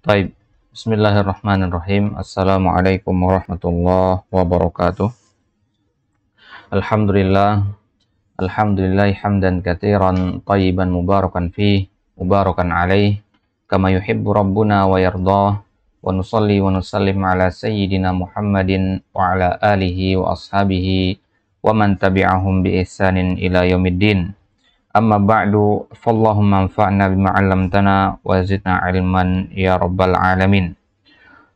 Taib. Bismillahirrahmanirrahim. Assalamualaikum warahmatullahi wabarakatuh. Alhamdulillah. Alhamdulillah hamdan katsiran tayyiban mubarakan fih, mubarakan alaih, kama yuhibbu rabbuna wa yardah. Wa nusalli wa nusallim ala sayyidina Muhammadin wa ala alihi wa ashabihi wa man tabi'ahum bi ihsanin ila yaumiddin. Amma ba'du, fallahumma anfa'na bima 'allamtana wa zidna 'ilman ya rabbal alamin.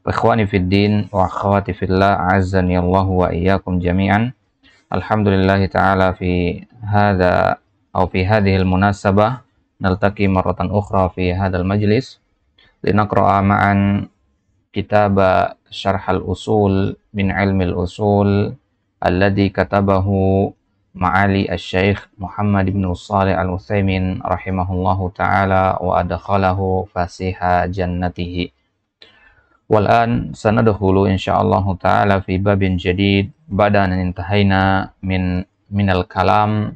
Ikhwani fid din wa akhwati fillah, a'azzani Allah wa iyyakum jami'an. Alhamdulillah ta'ala fi hadha aw fi hadhihi al-munasabah naltaqi marratan ukhra fi hadzal majlis linaqra'a ma'an kitab syarh al-usul min ilmi al-usul alladhi katabahu Ma'ali Asy-Syaikh Muhammad bin Shalih Al-Utsaimin rahimahullahu ta'ala wa adkhalahu fasiha jannatihi. Wal'an sanadkhulu insyaallah ta'ala fi babin jadid ba'da an intahayna min al-kalam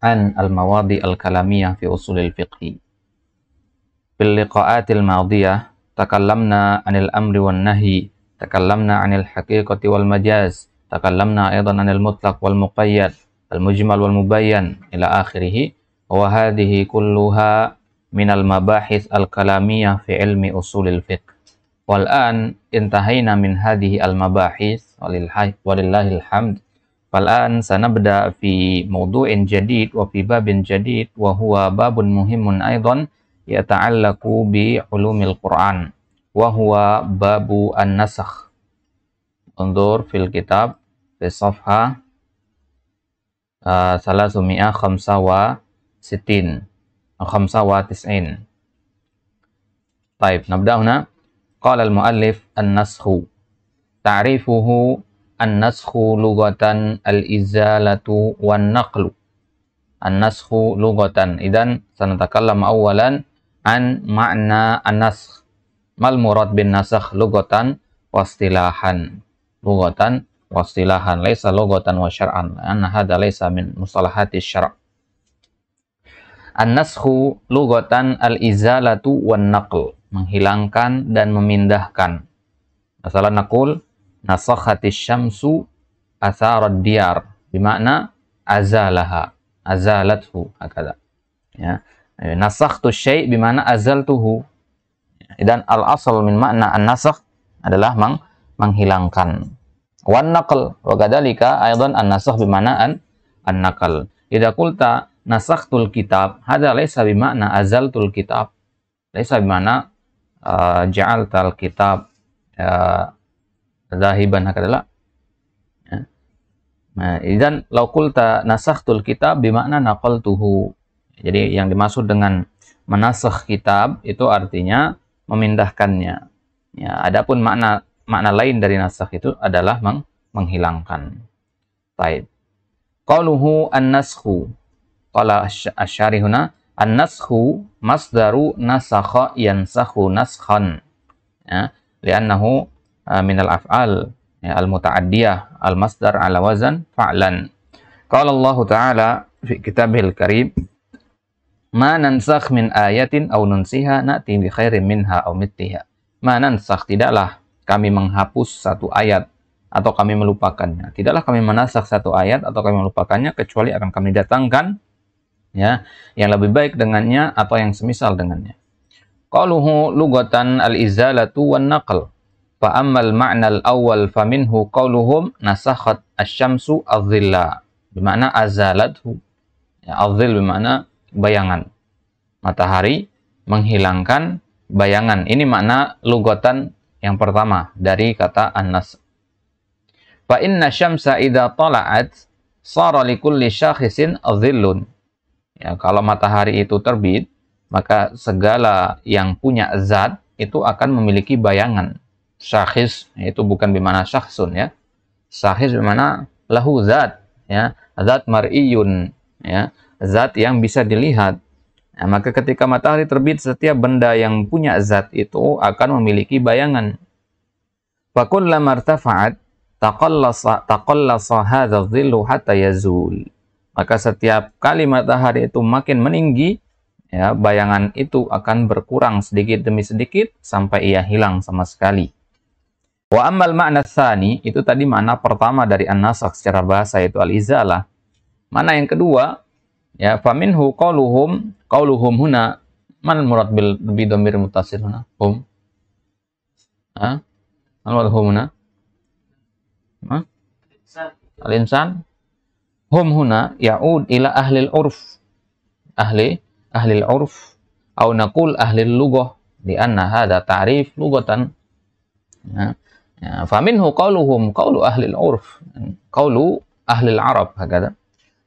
an al-mawadi al-kalamiyah fi usul al-fiqh. Fil liqa'atil madiyah takallamna 'anil amri wan nahyi, takallamna 'anil haqiqati wal majaz, takallamna aidan 'anil mutlaq wal muqayyad, al-mujmal wal mubayyan ila akhirih, wa hadhihi kulluha min al-mabahis al-kalamiyah fi ilmi usulil fiqh. Wal an intahayna min hadhihi al-mabahis walillahil hamd. Wal an sanabda fi mawdu'in jadid wa fi babin jadid wa huwa babun muhimun aidan yata'allaqu bi ulumil Qur'an wa huwa babu an-nasakh. Undur fil kitab fi safha salasumia khamsa wa sittin khamsa wa tis'in. Taib, nabda huna. Qala al-muallif an-naskhu. Ta'rifuhu an-naskhu lughatan al-izalatu wan-naqlu. An-naskhu lughatan. Idan sanatakallam awalan an ma'na an-naskh. Mal murad bin nasakh lughatan wastilahan. Lughatan wastilahan, laisa lughatan wa syar'an, anna hadza laisa min mustalahati syara'. An-naskhu lughatan al-izalatu wan naql, menghilangkan dan memindahkan. Masalah naqul nasakhatis syamsu atharad diyar, bermakna azalaha, azalathu, hakada. Ya. Nasakhtu syai' bermakna azaltuhu. Dan al-asal min makna an-nasakh adalah menghilangkan. Wan naql wa kadzalika aidan an-nasakh bimana an-naql. Idza qulta nasakhtul kitab, hadza laysa bimana azaltul kitab. Laysa bimana ja'altal kitab zahiban hakadala. Ya. Nah, idzan law qulta nasakhtul kitab bimana naqaltuhu. Jadi yang dimaksud dengan menasakh kitab itu artinya memindahkannya. Ya, adapun makna lain dari nasakh itu adalah menghilangkan. Baik. Qaluhu an-naskhu. Qala asy-syarihuna an-naskhu masdaru nasakha yansakhu naskhan. Ya, li'annahu min al-af'al ya, al-muta'addiyah al-masdar ala wazan fa'lan. Qala Allah Ta'ala fi kitabil karim, ma nansakh min ayatin aw nunsiha na'ti bi khairin minha aw mithliha. Ma nansakh, tidaklah kami menghapus satu ayat atau kami melupakannya. Tidaklah kami menasakh satu ayat atau kami melupakannya, kecuali akan kami datangkan ya yang lebih baik dengannya atau yang semisal dengannya. Qaluhu lughatan al-izalatu wan naql. Fa ammal ma'na al-awwal faminhu qauluhum nasakhat asy-syamsu adh-dhilla, bermakna azalathu. Ya, adh-dhill bermakna bayangan. Matahari menghilangkan bayangan. Ini makna lughatan yang pertama dari kata an-nas. Fa inna syamsa idza tala'at sara likulli syakhisin dhillun. Ya, kalau matahari itu terbit, maka segala yang punya zat itu akan memiliki bayangan. Syakhis itu bukan bermakna syakhsun ya. Syakhis bermakna lahu zat ya, zat mar'iyun ya, zat yang bisa dilihat. Nah, maka ketika matahari terbit, setiap benda yang punya zat itu akan memiliki bayangan. Fa kullama irtafa'at taqallasa hadha dhillu hatta yazul. Maka setiap kali matahari itu makin meninggi, ya, bayangan itu akan berkurang sedikit demi sedikit sampai ia hilang sama sekali. Wa ammal ma'na tsani, itu tadi makna pertama dari an-nasakh secara bahasa, yaitu al-izalah. Makna yang kedua, ya, faminhu qauluhum huna, man murad bil bidhamir muttasil huna? Hum. Ha? Al hum huna? Ha? Al-insan. Hum huna ya'ud ila ahli al-urf. Ahli al-urf atau naqul ahli al-lughah, di anna hadha ta'rif lughatan. Ya. Ya, faminhu qauluhum qaulu ahli al-urf, qaulu ahli al-arab, hakada.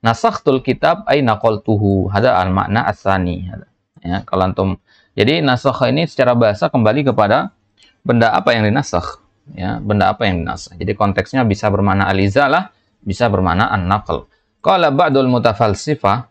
Nasakhtul kitab ay naqaltuhu, hada al-makna as-tsani. Ya, kalau antum, jadi nasakh ini secara bahasa kembali kepada benda apa yang dinasakh, ya, benda apa yang dinasakh. Jadi konteksnya bisa bermakna al-izalah, bisa bermakna an-naql. Qala ba'dul mutafalsifah,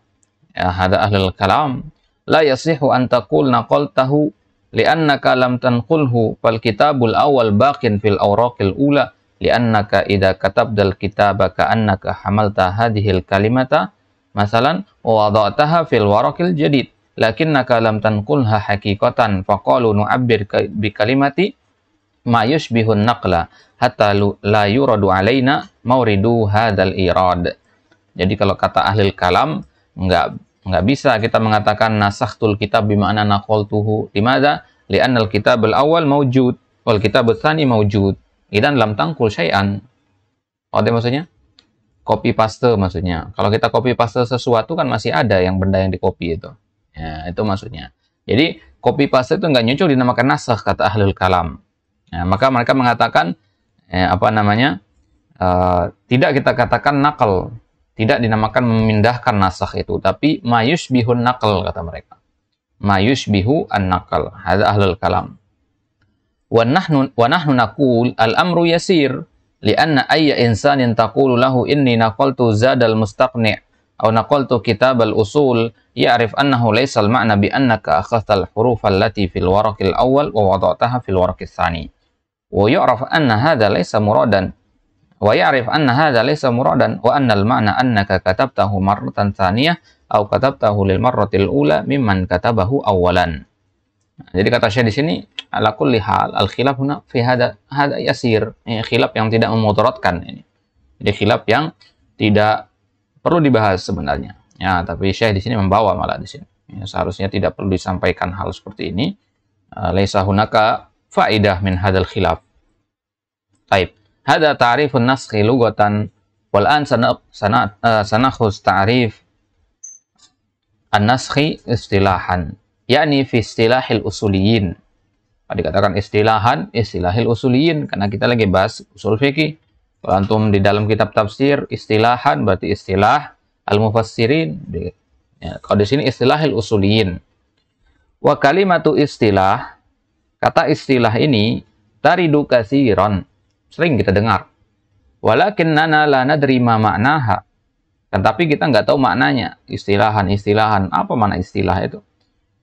ya, hada ahlul kalam, la yasihu an taqul naqaltahu li'annaka lam tanqulhu fal kitabul awal baqin fil awraqil ula li'annaka idza katabdal kitaba ka'annaka hamalta hadhil kalimata masalan wa wada'taha fil waraqil jadid lakinnaka lam tanqulha haqiqatan faqalu nu'abbir bi kalimati ma yushbihun naqla hatta la yuradu alaina mauridu hadzal irad. Jadi kalau kata ahli kalam, enggak bisa kita mengatakan nasakhtul kitab bima'na naqaltuhu. Limadza? Li'anna al-kitab al-awwal mawjud wal kitab ats-tsani mawjud. Idan lam tanqul syai'an. Ada maksudnya? Copy paste maksudnya. Kalau kita copy paste sesuatu kan masih ada yang benda yang di-copy itu. Ya, itu maksudnya. Jadi copy paste itu enggak nyucul dinamakan nasakh kata ahli kalam. Ya, maka mereka mengatakan tidak kita katakan naqal. Tidak dinamakan memindahkan nasakh itu, tapi mayushbihun naqal kata mereka. Mayushbihu an-naqal. Hadza ahlul kalam. Wa nahnu naqul al-amru yasir li'anna ayya insanin taqulu lahu inni naqaltu zadal mustaqni' aw naqaltu kitabal usul ya'rif annahu laysa al-ma'na bi annaka akhadhta al-huruf allati fil waraqil awwal wa wada'taha fil waraqis tsani. Wa yu'raf anna hadza laysa muradan. Wa ya'rif anna hadza laysa muradan wa anna al-ma'na annaka katabtahu marratan tsaniyah aw katabtahu lil marratil ula mimman katabahu awwalan. Nah, jadi kata Syekh di sini ala kulli hal al-khilaf huna fi hada yasir. Ini khilaf yang tidak memudaratkan ini. Jadi khilaf yang tidak perlu dibahas sebenarnya. Ya, tapi Syekh di sini membawa malah di sini. Ya, seharusnya tidak perlu disampaikan hal seperti ini. Laisa hunaka faidah min hadzal khilaf. Baik. Hada ta'rifun naskhi lughatan wal an sanakhus ta'rif an-naskhi istilahan, yakni fi istilahil usuliyin. Dikatakan istilahil usuliyin karena kita lagi bahas usul fikih. Kalau antum di dalam kitab tafsir istilahan berarti istilah al-mufassirin. Ya, kalau di sini istilahil usuliyin. Wa kalimatu istilah, kata istilah ini taridu katsiran, sering kita dengar. Walakinnana la nadri ma ma'naha. Tetapi kita nggak tahu maknanya. Istilahan, apa makna istilah itu?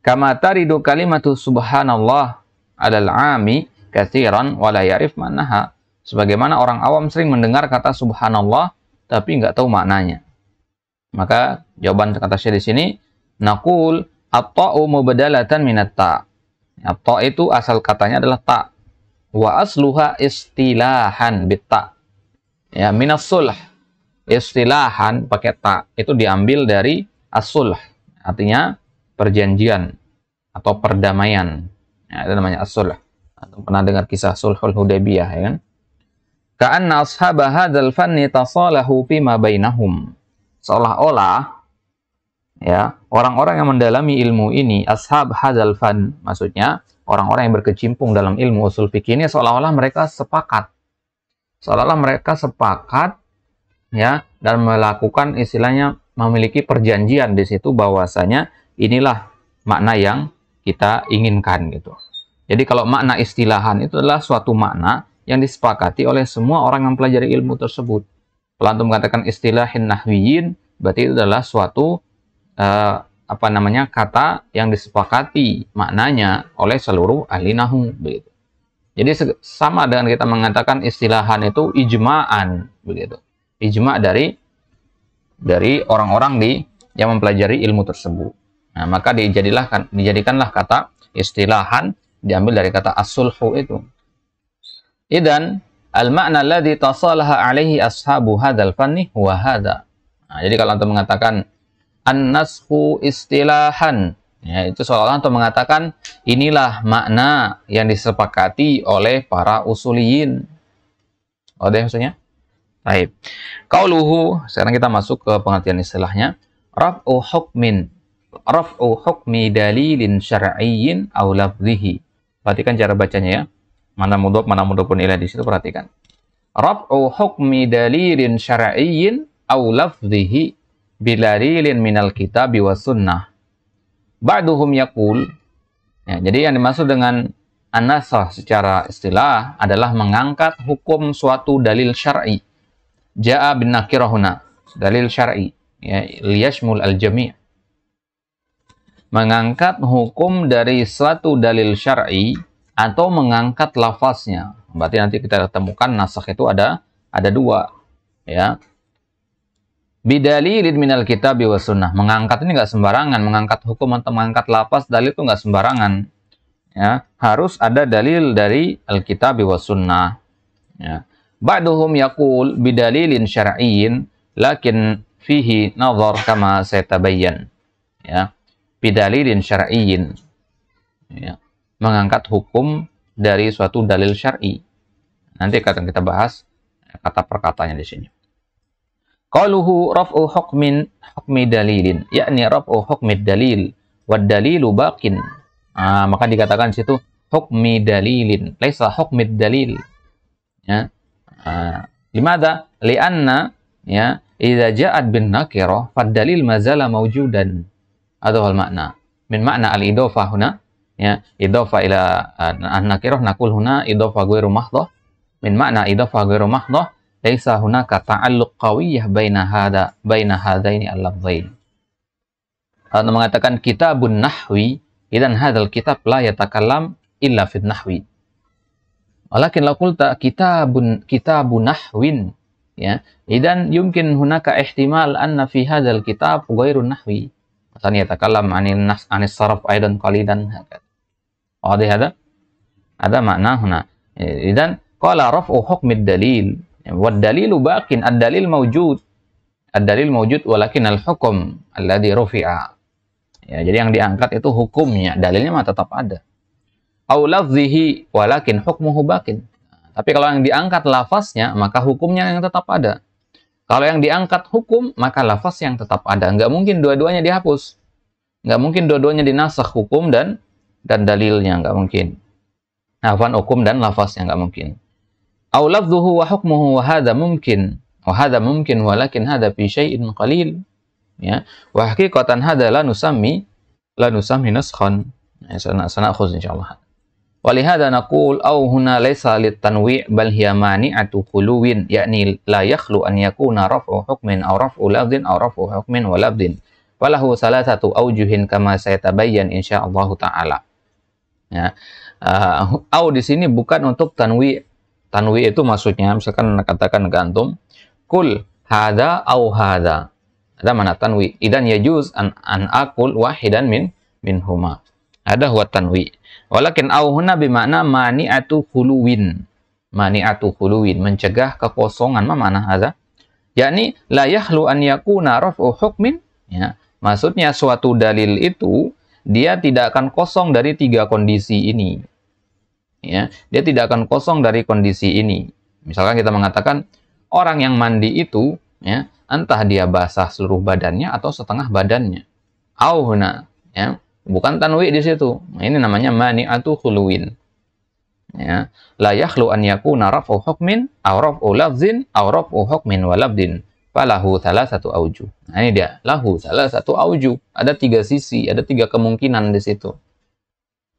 Kama taridu kalimatu subhanallah alal ami katsiran wa la ya'rif ma'naha. Sebagaimana orang awam sering mendengar kata subhanallah tapi nggak tahu maknanya. Maka jawaban kata Syekh di sini, naqul at-ta'u mubadalatan minat ta'. Ta' itu asal katanya adalah ta'. Wa asluha istilahan bitta. Ya, minas sulh. Istilahan pakai ta itu diambil dari as-sulh. Artinya perjanjian atau perdamaian. Ya, itu namanya as-sulh. Atau pernah dengar kisah Sulhul Hudaybiyah, ya kan? Ka'anna ashaba hadzal fanni tasalahu fima bainahum. Seolah-olah ya, orang-orang yang mendalami ilmu ini, ashab hadzal fan, maksudnya orang-orang yang berkecimpung dalam ilmu usul fikih ini seolah-olah mereka sepakat. Seolah-olah mereka sepakat ya dan melakukan istilahnya memiliki perjanjian di situ bahwasanya inilah makna yang kita inginkan gitu. Jadi kalau makna istilahan itu adalah suatu makna yang disepakati oleh semua orang yang mempelajari ilmu tersebut. Kalau antum mengatakan istilahin nahwiyin, berarti itu adalah suatu kata yang disepakati maknanya oleh seluruh ahli nahwu begitu. Jadi sama dengan kita mengatakan istilahan itu ijma'an begitu. Ijma' dari orang-orang yang mempelajari ilmu tersebut. Nah, maka dijadikanlah kata istilahan diambil dari kata as-sulhu itu. Idan al-ma'na alladhi tasalaha alaihi ashabu hadzal fanni huwa hadza. Nah, jadi kalau antum mengatakan an-naskhu istilahan, ya, itu seolah-olah antum mengatakan inilah makna yang disepakati oleh para usuliyin. Ada maksudnya? Baik. Qauluhu, sekarang kita masuk ke pengertian istilahnya. Raf'u hukmi dalilin syar'iyyin aw lafdhihi. Perhatikan cara bacanya ya. Mana mudhofun ilaih di situ, perhatikan. Raf'u hukmi dalilin syar'iyyin aw lafdhihi bilalilin minal kitabi was sunnah. Ba'duhum yaqul. Ya, jadi yang dimaksud dengan an-nasakh secara istilah adalah mengangkat hukum suatu dalil syar'i. Ja'a bin nakirah huna, dalil syar'i, ya, liyashmul al-jami'. Mengangkat hukum dari suatu dalil syar'i atau mengangkat lafaznya. Berarti nanti kita temukan nasakh itu ada dua, ya. Bidalilin minal kitabi was sunnah. Mengangkat ini nggak sembarangan, mengangkat hukum atau mengangkat lafaz dalil itu nggak sembarangan. Ya, harus ada dalil dari al-kitabi was sunnah. Ya. Ba'duhum yaqul bidalilin syar'iyyin lakin fihi nazar kama sayatabayyan. Ya. Bidalilin syar'iyyin. Ya. Mengangkat hukum dari suatu dalil syar'i. Nanti akan kita bahas kata perkataannya di sini. Qaluhu raf'u hukmi dalilin, yakni raf'u hukmi dalil wad dalilu baqin. Maka dikatakan di situ hukmi dalilin, laisa hukmi dalil. Ya. Limadha? Lianna, ya, idza ja'at bin nakirah fad dalil mazala mawjudan. Atau hal makna. Min makna al-idhofah huna, ya, idhofah ila an-nakirah naqul huna idhofah ghairu mahdhah. Min makna idhofah ghairu mahdhah laisa hunaka ta'alluq qawiyyah baina hadaini al-lafzain. Kalau mengatakan kitabun nahwi, idan hadzal kitab la yatakallam illa fi nahwi. Walakin law qulta kitabun nahwin, ya, idan yumkin hunaka ihtimal anna fi hadzal kitab ghairu nahwi. Misalnya yatakallam anis sarf aidan qalilan hakad. Ada makna huna. Idan qala raf'u hukmid dalil wad dalilu baqin, ad-dalil mawjud. Ad-dalil mawjud walakin al-hukm alladhi rufi'a. Ya, jadi yang diangkat itu hukumnya, dalilnya mah tetap ada. Au lafzihi walakin hukmuhu baqin. Tapi kalau yang diangkat lafaznya, maka hukumnya yang tetap ada. Kalau yang diangkat hukum, maka lafaz yang tetap ada. Nggak mungkin dua-duanya dihapus. Nggak mungkin dua-duanya dinasakh, hukum dan dalilnya, nggak mungkin. Afwan, hukum dan lafaznya nggak mungkin. Au lafzuhu wa hukmuhu wa hadha mumkin. Wa hadha mumkin walakin hadha fi syai'in qalil. Ya, wa haqiqatan hadha la nusammi naskhan. Sanakhuz insyaallah. Walihada naqul au huna laysa litanwi' bal hiya mani'atu khuluwin, yakni la yakhlu an yakuna raf'u hukmin aw raf'u lafdhin aw raf'u hukmin wa lafdhin falahu salasatu awjuhin kama sayatabayyan insyaallah taala. Ya, au di sini bukan untuk tanwi'. Tanwi' itu maksudnya misalkan katakan ke antum kul hadza au hadza. Ada mana tanwi'. Idan yajuz an aqul wahidan minhuma. Ada huwa tanwi'. Walakin au huna bimakna mani'atu khuluwin. Mani'atu khuluwin, mencegah kekosongan. Ma mana hadza? Yakni la yakhlu an yakuna raf'u hukmin, ya. Maksudnya suatu dalil itu dia tidak akan kosong dari tiga kondisi ini. Ya, dia tidak akan kosong dari kondisi ini. Misalkan kita mengatakan orang yang mandi itu, ya, entah dia basah seluruh badannya atau setengah badannya. Au huna, ya. Bukan tanwi' di situ. Ini namanya mani'atu khuluwin. Ya, la yakhlu an yakuna raf'u hukmin aw raf'u lafzin aw raf'u hukmin wa lafdin falahu salasatu aujuh. Nah, ini dia, lahu salasatu aujuh. Ada tiga sisi, ada tiga kemungkinan di situ.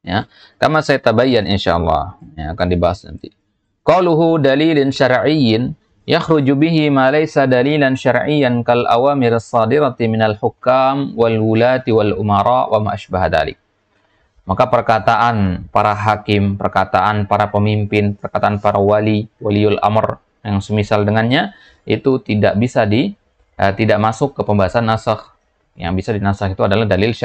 Ya, kama sayatabayyan insyaallah. Ya, akan dibahas nanti. Qaluhu dalilin syar'iyyin yakhruju bihi ma laysa dalilan syar'iyyan kal awamir as-sadirati minal hukam wal wulati wal umara wa ma asbaha dzalik. Maka perkataan para hakim, perkataan para pemimpin, perkataan para waliul amr yang semisal dengannya itu tidak bisa tidak masuk ke pembahasan nasakh. Yang bisa dinasakh itu adalah dalil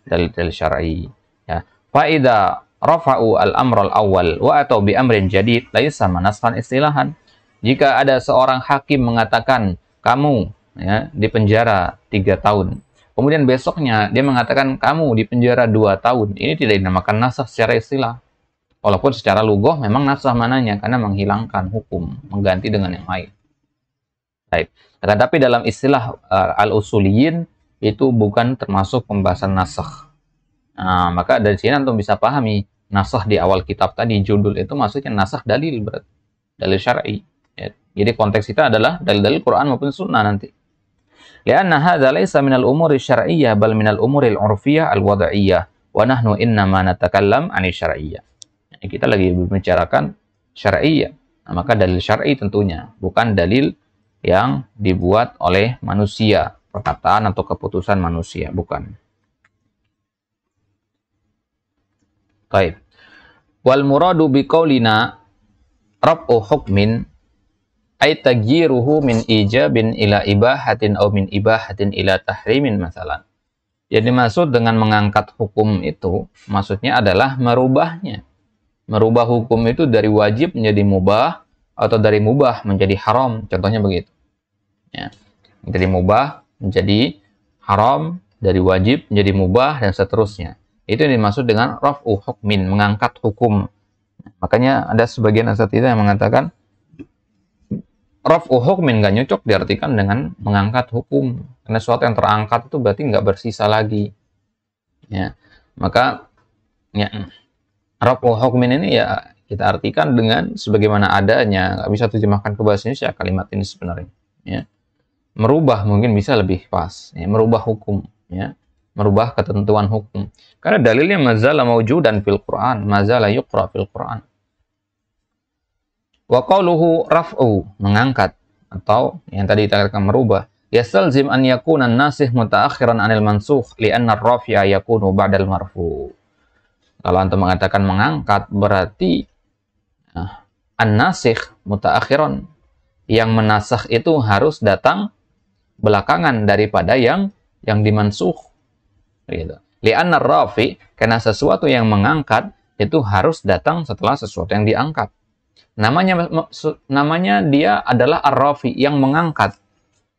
dalil-dalil syar'i. Ya. Fa idza rafa'u al-amr al-awwal wa atau bi amrin jadid laisa manaskan istilahan. Jika ada seorang hakim mengatakan kamu ya di penjara 3 tahun. Kemudian besoknya dia mengatakan kamu di penjara 2 tahun. Ini tidak dinamakan nasakh secara istilah. Walaupun secara lughah memang nasakh mananya karena menghilangkan hukum, mengganti dengan yang lain. Baik. Tetapi dalam istilah al-usuliyin itu bukan termasuk pembahasan nasakh. Nah, maka dari sini antum bisa pahami nasakh di awal kitab tadi judul itu maksudnya nasakh dalil berarti dalil syar'i. Ya. Jadi konteks kita adalah dalil-dalil Quran maupun sunnah nanti. Lianna hadza laisa minal umuri syar'iyyah bal minal umuri al-'urfiyyah al-wad'iyyah wa nahnu innama natakallam 'ani syar'iyyah. Kita lagi membicarakan syar'iyyah. Nah, maka dalil syar'i tentunya bukan dalil yang dibuat oleh manusia, perkataan atau keputusan manusia, bukan. Baik. Wal muradu biqaulina rab'u hukmin ay tagyiruhu min ijabin ila ibahatin aw min ibahatin ila tahrimin masalan. Yang dimaksud dengan mengangkat hukum itu maksudnya adalah merubahnya. Merubah hukum itu dari wajib menjadi mubah atau dari mubah menjadi haram, contohnya begitu. Ya. Dari mubah menjadi haram, dari wajib menjadi mubah dan seterusnya. Itu yang dimaksud dengan raf'u hukmin, mengangkat hukum. Makanya ada sebagian asatidz yang mengatakan raf'u hukmin nggak nyocok diartikan dengan mengangkat hukum. Karena sesuatu yang terangkat itu berarti nggak bersisa lagi. Ya. Maka ya, raf'u hukmin ini ya kita artikan dengan sebagaimana adanya. Nggak bisa terjemahkan ke bahasa Indonesia kalimat ini sebenarnya. Ya. Merubah mungkin bisa lebih pas. Ya. Merubah hukum. Ya. Merubah ketentuan hukum. Karena dalilnya mazala mawjudan fil Quran. Mazala yuqra fil Quran. Wa qawluhu raf'u, mengangkat, atau yang tadi kita katakan merubah. Yastalzim an yakuna an-nasikh mutaakhiran 'anil mansukh li'anna ar-rafi'a yakunu ba'dal marfu'. Kalau antum mengatakan mengangkat berarti an-nasikh mutaakhiran, yang menasakh itu harus datang belakangan daripada yang dimansukh. Gitu. Li'anna ar-rafi', karena sesuatu yang mengangkat itu harus datang setelah sesuatu yang diangkat. Namanya dia adalah ar-rafi, yang mengangkat.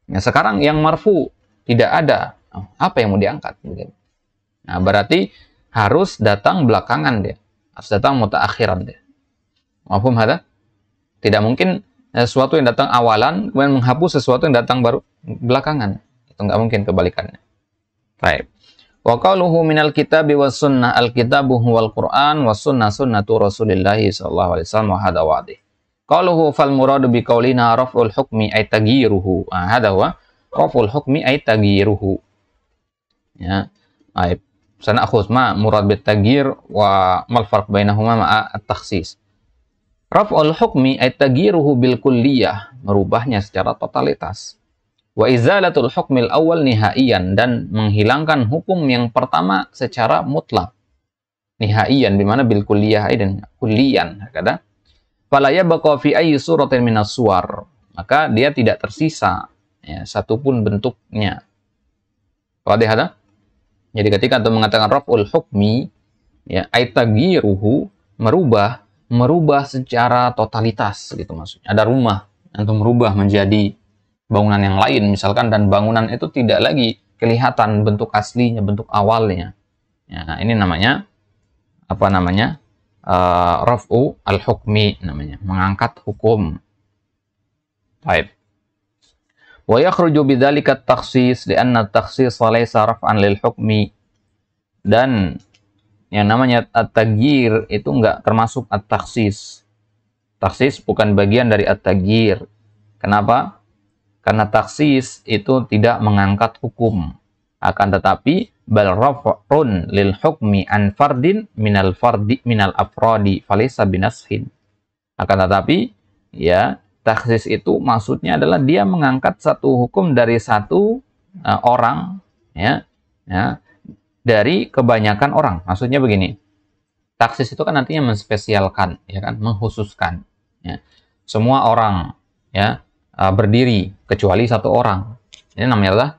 Nah, sekarang yang marfu tidak ada. Apa yang mau diangkat? Nah, berarti harus datang belakangan dia. Harus datang mutaakhiran dia. Mafhum hadza? Tidak mungkin sesuatu yang datang awalan kemudian menghapus sesuatu yang datang baru belakangan. Itu nggak mungkin kebalikannya. Baik. Wa qauluhu minal kitabi was sunnah, al-kitabu huwal Qur'an was sunnah sunnatu Rasulillah sallallahu alaihi wasallam wa hada wa'dih. Qauluhu fal muradu bi qaulina raf'ul hukmi ay tagyiruhu. Hada huwa raf'ul hukmi ay tagyiruhu. Ya. Baik. Sana'khudz ma murad bit tagyir wa mal farq bainahuma ma'a at-takhsis. Raf'ul hukmi ay tagyiruhu bil kulliyah, merubahnya secara totalitas. Wa izalatul hukmil awal nihaiyan, dan menghilangkan hukum yang pertama secara mutlak. Nihaiyan dimana bil kulliyah dan kulliyan kata. Fala yabqa fi ayyi suratin minas suwar, maka dia tidak tersisa ya, satupun bentuknya. Wadih hada? Jadi ketika antum mengatakan raf'ul hukmi ya ay tagyiruhu, merubah secara totalitas gitu maksudnya. Ada rumah antum merubah menjadi bangunan yang lain misalkan, dan bangunan itu tidak lagi kelihatan bentuk aslinya, bentuk awalnya. Ya, ini namanya apa namanya? Raf'u al-hukmi namanya, mengangkat hukum. Baik. Wa yakhruju bidzalika at-takhsis li'anna at-takhsis laysa raf'an lil hukmi. Dan yang namanya at-taghyir itu enggak termasuk at-takhsis. Takhsis bukan bagian dari at-taghyir. Kenapa? Karena taksis itu tidak mengangkat hukum, akan tetapi bal raf'un lil hukmi an fardin minal afradi falaysa binashin. Akan tetapi ya taksis itu maksudnya adalah dia mengangkat satu hukum dari satu orang ya dari kebanyakan orang. Maksudnya begini. Taksis itu kan nantinya menspesialkan ya kan, mengkhususkan ya. Semua orang ya berdiri kecuali satu orang. Ini namanya adalah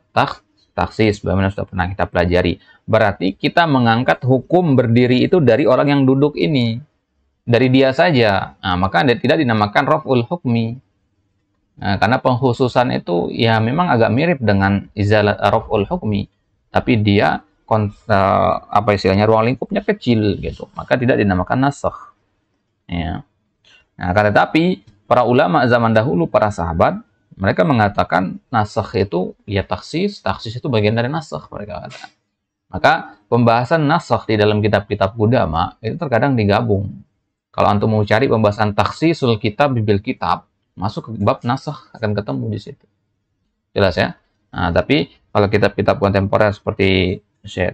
taksis, bagaimana sudah pernah kita pelajari. Berarti kita mengangkat hukum berdiri itu dari orang yang duduk ini, dari dia saja. Nah, maka tidak dinamakan raf'ul hukmi. Nah, karena pengkhususan itu ya memang agak mirip dengan izalah raf'ul hukmi, tapi dia apa istilahnya, ruang lingkupnya kecil gitu, maka tidak dinamakan nasakh. Ya. Nah, akan tetapi para ulama zaman dahulu, para sahabat, mereka mengatakan nasakh itu ya taksis itu bagian dari nasakh, mereka katakan. Maka pembahasan nasakh di dalam kitab-kitab Qudama itu terkadang digabung. Kalau antum mau cari pembahasan taksisul kitab bil kitab, masuk ke bab nasakh akan ketemu di situ. Jelas ya? Nah, tapi kalau kitab-kitab kontemporer seperti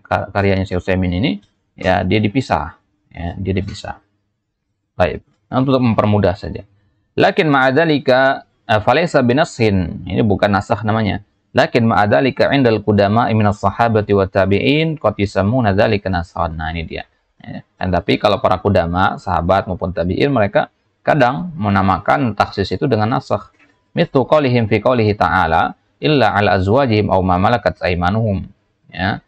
karyanya Syekh Utsaimin ini, ya dia dipisah. Ya, dia dipisah. Baik. Nah, untuk mempermudah saja. Lakin ma'adzalika falaysa binashin. Ini bukan nasakh namanya. Lakin ma'adzalika 'indal qudama minas sahabati wat tabi'in qad yusammuna dzalika nasakhan. Nah, ini dia. Ya. Dan tapi kalau para qudama, sahabat maupun tabi'in, mereka kadang menamakan taksis itu dengan nasakh. Mithlu qaulihim fi qaulihi ta'ala illa 'ala azwajihim aw ma malakat aymanuhum. Ya.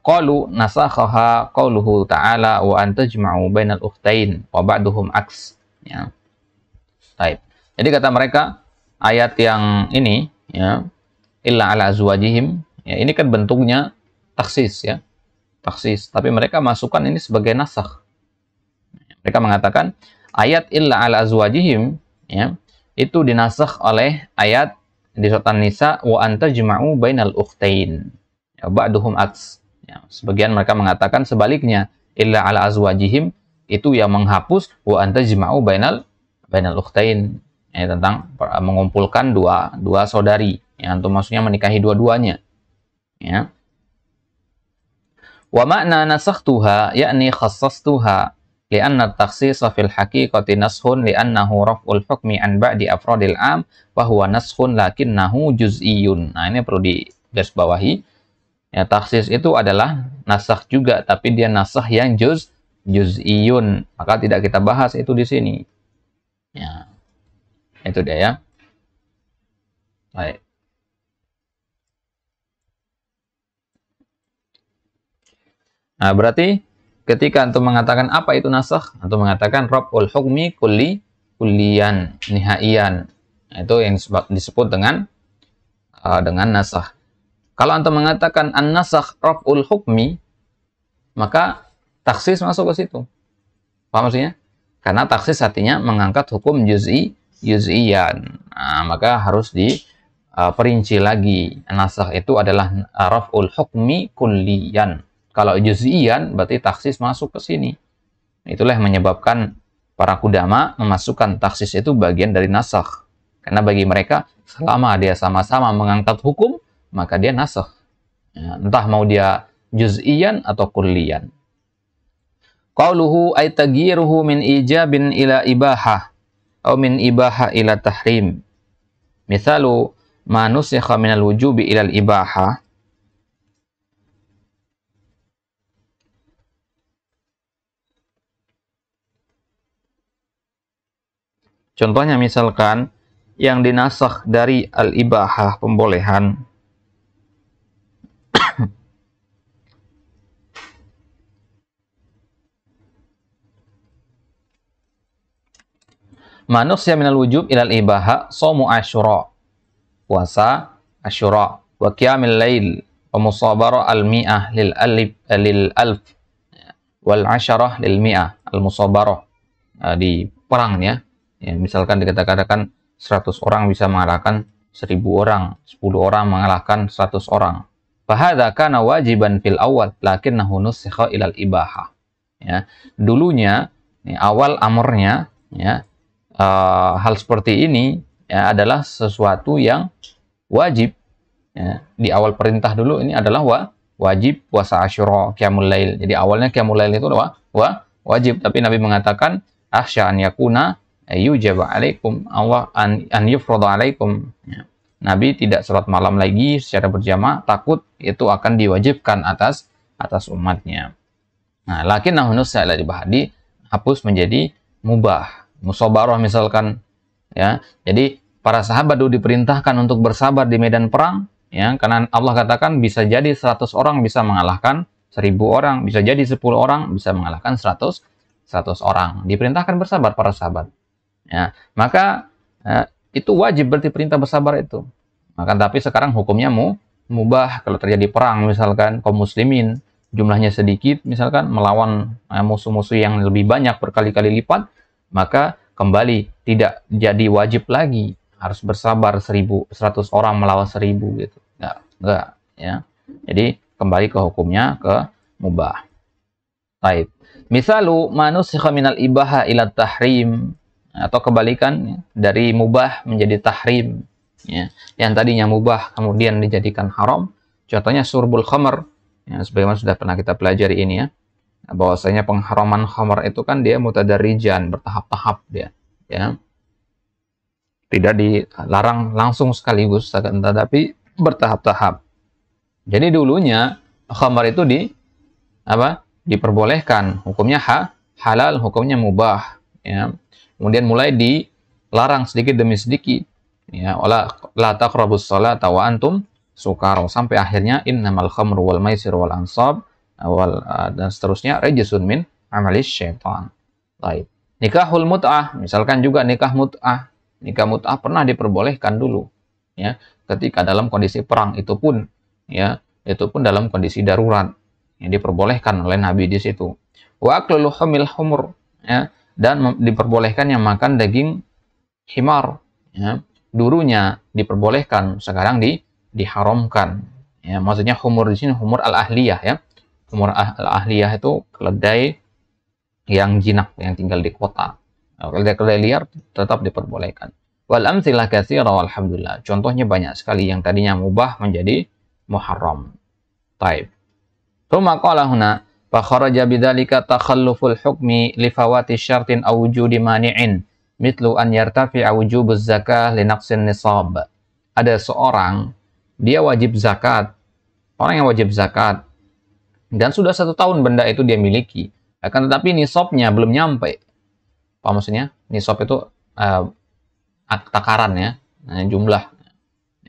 Qalu nasakhaha qauluhu ta'ala wa an tajma'u bainal ukhtain wa ba'duhum aks. Ya. Baik. Jadi kata mereka, ayat yang ini ya, illa ala azwajihim, ya, ini kan bentuknya taksis ya. Taksis, tapi mereka masukkan ini sebagai nasakh. Mereka mengatakan ayat illa ala azwajihim ya, itu dinasakh oleh ayat di surat An-Nisa wa an tajma'u bainal ukhtain. Ya, ba'duhum aks. Ya, sebagian mereka mengatakan sebaliknya, illa ala azwajihim itu yang menghapus wa anta jma'u bainal ukhtain. Ya, tentang mengumpulkan dua saudari. Ya, untuk maksudnya menikahi dua-duanya. Ya. Wa makna nasakhtuha yakni khassastuha li'anna at-takhsisa fil haqiqati nashun li'annahu raf'ul hukmi an ba'di afradil 'am wa huwa nashun lakinnahu juz'iyyun. Nah, ini perlu digarisbawahi. Ya, taksis itu adalah nasakh juga, tapi dia nasakh yang juz'iyun. Maka tidak kita bahas itu di sini. Ya. Itu dia ya. Baik. Nah, berarti ketika antum mengatakan apa itu nasakh, antum mengatakan raf'ul hukmi kulliyan, nihaiyan. Nah, itu yang disebut dengan nasakh. Kalau antum mengatakan an-nasakh raf'ul hukmi, maka taksis masuk ke situ. Paham maksudnya? Karena taksis artinya mengangkat hukum juz'iyan. Nah, maka harus diperinci lagi. Nasakh itu adalah raf'ul hukmi kulliyan. Kalau juz'iyan berarti taksis masuk ke sini. Itulah yang menyebabkan para qudama memasukkan taksis itu bagian dari nasakh. Karena bagi mereka selama dia sama-sama mengangkat hukum, maka dia nasakh. Ya, entah mau dia juz'iyan atau kulliyan. Qauluhu ay tagyiruhu min ijabin ila ibahah atau min ibahah ila tahrim. Misalu ma nusikha minal wujubi ila ibahah. Contohnya misalkan yang dinasakh dari al-ibahah, pembolehan, manusya minal wujub ilal ibaha somu asyura, puasa asyura, wa qiyamil lail, wa musabara al mi'ah lil alf, wal asyarah lil mi'ah al musabarah. Di perang ya, misalkan dikatakan 100 orang bisa mengalahkan 1000 orang, 10 orang mengalahkan 100 orang. Fahadha kana wajiban fil awal lakinnahu nusikha ilal ibaha. Ya, dulunya awal amrnya ya, hal seperti ini ya, adalah sesuatu yang wajib ya. Di awal perintah dulu ini adalah wajib puasa Asyura, qiyamul lail. Jadi awalnya qiyamul lail itu wajib, tapi Nabi mengatakan akhsha an yakuna yujaba alaikum Allah an yufrada alaikum ya. Nabi tidak salat malam lagi secara berjamaah, takut itu akan diwajibkan atas umatnya. Nah, lakinnahu nusikha ilal ibaha, dihapus menjadi mubah. Musabarah misalkan ya. Jadi para sahabat dulu diperintahkan untuk bersabar di medan perang, Ya, karena Allah katakan bisa jadi 100 orang bisa mengalahkan 1000 orang, bisa jadi 10 orang bisa mengalahkan 100 orang. Diperintahkan bersabar para sahabat. Ya, maka itu wajib berarti perintah bersabar itu. Maka tapi sekarang hukumnya mubah kalau terjadi perang misalkan kaum muslimin jumlahnya sedikit misalkan melawan musuh-musuh yang lebih banyak berkali-kali lipat, maka kembali tidak jadi wajib lagi harus bersabar 100 orang melawan 1000 gitu. Enggak ya. Jadi kembali ke hukumnya ke mubah. Baik. Misalu manusikha minal ibaha ila tahrim, atau kebalikan dari mubah menjadi tahrim ya. Yang tadinya mubah kemudian dijadikan haram. Contohnya surbul khamr ya, sebagaimana sudah pernah kita pelajari ini ya. Bahwasanya pengharaman khamr itu kan dia mutadarrijan, bertahap-tahap dia ya. Tidak dilarang langsung sekaligus tetapi bertahap-tahap. Jadi dulunya khamr itu diperbolehkan, hukumnya halal, hukumnya mubah ya. Kemudian mulai dilarang sedikit demi sedikit ya, la taqrabus sholata wa antum sukara, sampai akhirnya innamal khamru wal maisir wal ansab dan seterusnya rajsun min amalis syaitan. Baik. Nikahul mut'ah, misalkan juga nikah mut'ah. Nikah mut'ah pernah diperbolehkan dulu ya, ketika dalam kondisi perang, itu pun dalam kondisi darurat. Yang diperbolehkan oleh Nabi di situ. Wa aklul humil humur ya, dan diperbolehkan yang makan daging himar ya. Dulunya diperbolehkan, sekarang diharamkan ya. Maksudnya humur di sini humur al-ahliyah ya. Humur al-ahliyah itu keledai yang jinak yang tinggal di kota. Keledai liar tetap diperbolehkan. Wal amtsilah katsira walhamdulillah. Contohnya banyak sekali yang tadinya mubah menjadi muharram. Taib. Tsumma qala huna fa kharaja bidzalika takhalluful hukmi li fawati syartin aw wujudi mani'in mithlu an yartafi'a wujubuz zakah li naqsin nisab. Ada seorang dia wajib zakat. Orang yang wajib zakat dan sudah 1 tahun benda itu dia miliki. Akan tetapi nisabnya belum nyampe. Apa maksudnya? Nisab itu takaran ya, jumlah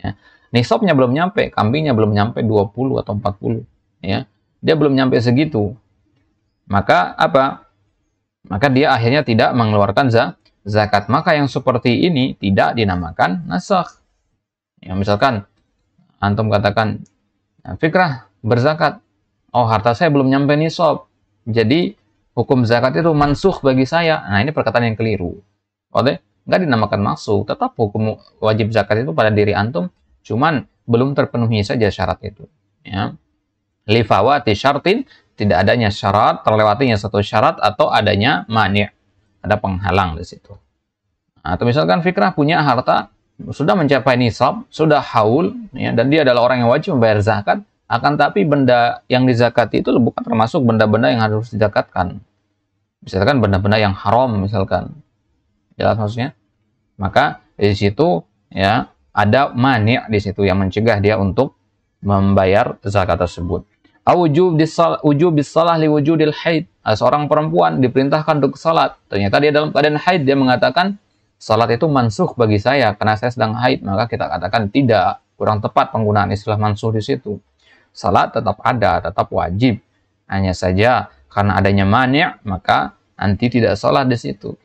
ya. Nisabnya belum nyampe, kambingnya belum nyampe 20 atau 40 ya. Dia belum nyampe segitu. Maka apa? Maka dia akhirnya tidak mengeluarkan zakat. Maka yang seperti ini tidak dinamakan nasakh. Ya, misalkan antum katakan fikrah berzakat. Oh, harta saya belum nyampe nisab. Jadi hukum zakat itu mansukh bagi saya. Nah, ini perkataan yang keliru. Oke? Enggak dinamakan mansukh, tetap hukum wajib zakat itu pada diri antum, cuman belum terpenuhi saja syarat itu ya. Li fawati syartin, tidak adanya syarat, terlewatinya satu syarat, atau adanya mani', ada penghalang di situ. Atau misalkan fikrah punya harta sudah mencapai nisab, sudah haul ya, dan dia adalah orang yang wajib membayar zakat, akan tapi benda yang dizakati itu bukan termasuk benda-benda yang harus dizakatkan. Misalkan benda-benda yang haram misalkan. Jelas maksudnya? Maka di situ ya ada mani' di situ yang mencegah dia untuk membayar zakat tersebut. Wujub bisalah li wujudil haid. Seorang perempuan diperintahkan untuk salat. Ternyata dia dalam keadaan haid, dia mengatakan salat itu mansukh bagi saya karena saya sedang haid. Maka kita katakan tidak, kurang tepat penggunaan istilah mansukh di situ. Salat tetap ada, tetap wajib. Hanya saja karena adanya mani', maka nanti tidak salat di situ.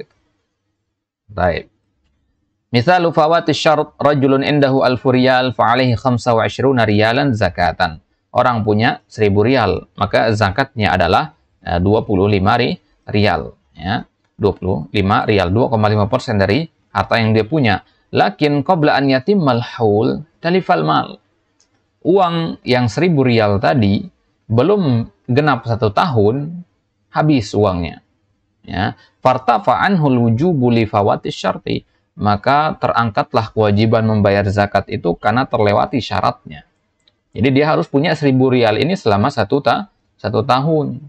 Baik. Misalu fawati syarat rajulun indahu alfu riyal fa alaihi 25 riyalan zakatan. Orang punya 1000 rial, maka zakatnya adalah 25 rial ya. 25 rial, 2,5% dari harta yang dia punya. Lakin qabla an yatimmal haul talifal mal. Uang yang 1000 rial tadi belum genap 1 tahun habis uangnya. Ya, fartafa anhul wujubu li fawati syarti, maka terangkatlah kewajiban membayar zakat itu karena terlewati syaratnya. Jadi dia harus punya 1000 rial ini selama 1 tahun.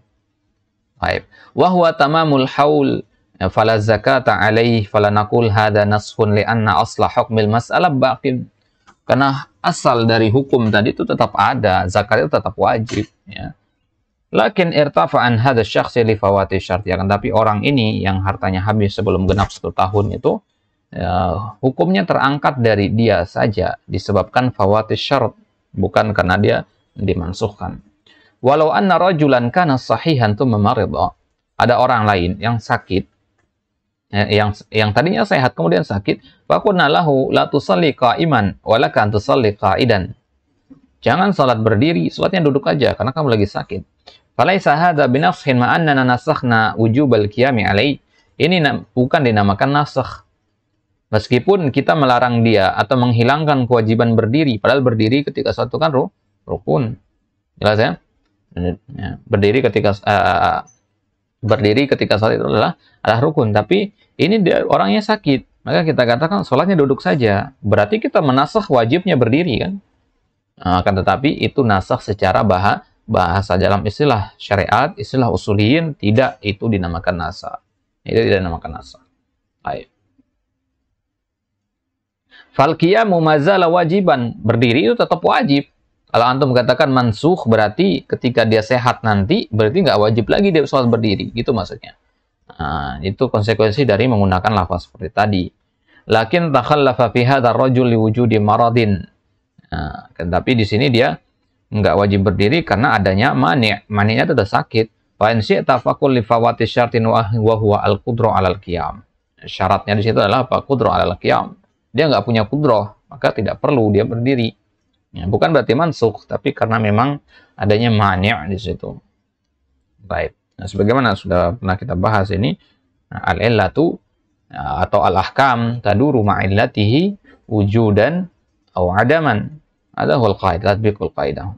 Baik. Wa huwa tamamul haul fala zakata alaihi fala naqul hadza naskhun li anna asla hukmil mas'alah baqin. Karena asal dari hukum tadi itu tetap ada, zakat itu tetap wajib ya. Lakin irtafa'an hadha syakhsi li fawati syarti. Akan tapi orang ini yang hartanya habis sebelum genap 1 tahun itu hukumnya terangkat dari dia saja disebabkan fawati syarat, bukan karena dia dimansuhkan. Walau anna rajulan kana sahihan thumma marida. Ada orang lain yang sakit, yang tadinya sehat kemudian sakit, faqulna lahu la tusalli qa'iman wa laka an tusalli qa'idan. Jangan salat berdiri, salatnya duduk aja karena kamu lagi sakit. Falaisa hadza binafsin ma annana nasakhna wujubal qiyami alai. Ini bukan dinamakan nasakh. Meskipun kita melarang dia atau menghilangkan kewajiban berdiri, padahal berdiri ketika suatu kan rukun. Jelas ya? Berdiri ketika salat itu adalah rukun, tapi ini dia orangnya sakit, maka kita katakan sholatnya duduk saja. Berarti kita menasakh wajibnya berdiri kan? Akan tetapi itu nasakh secara bahasa dalam istilah syariat, istilah usuliyin, tidak itu dinamakan nasakh. Itu tidak dinamakan nasakh. Baik. Fal qiyamu mazala wajiban, berdiri itu tetap wajib. Kalau antum katakan mansukh berarti ketika dia sehat nanti berarti nggak wajib lagi dia sholat berdiri, gitu maksudnya. Itu konsekuensi dari menggunakan lafaz seperti tadi. Lakin takhallafa fi hadzal rajul liwujudi maradin. Tapi di sini dia nggak wajib berdiri karena adanya mani'. Mani'nya itu udah sakit. Fa in syi'ta faqul li fawati syartin wa huwa al-qudra 'alal qiyam. Syaratnya di situ adalah apa? Qudra 'alal qiyam. Dia nggak punya qudrah, maka tidak perlu dia berdiri. Ya, bukan berarti mansukh, tapi karena memang adanya mani' di situ. Baik. Nah, sebagaimana sudah pernah kita bahas ini, al-illatu atau al-ahkam taduru ma'illatihi wujudan atau adaman. Ada hul qaidah, tatbiqul qaidah.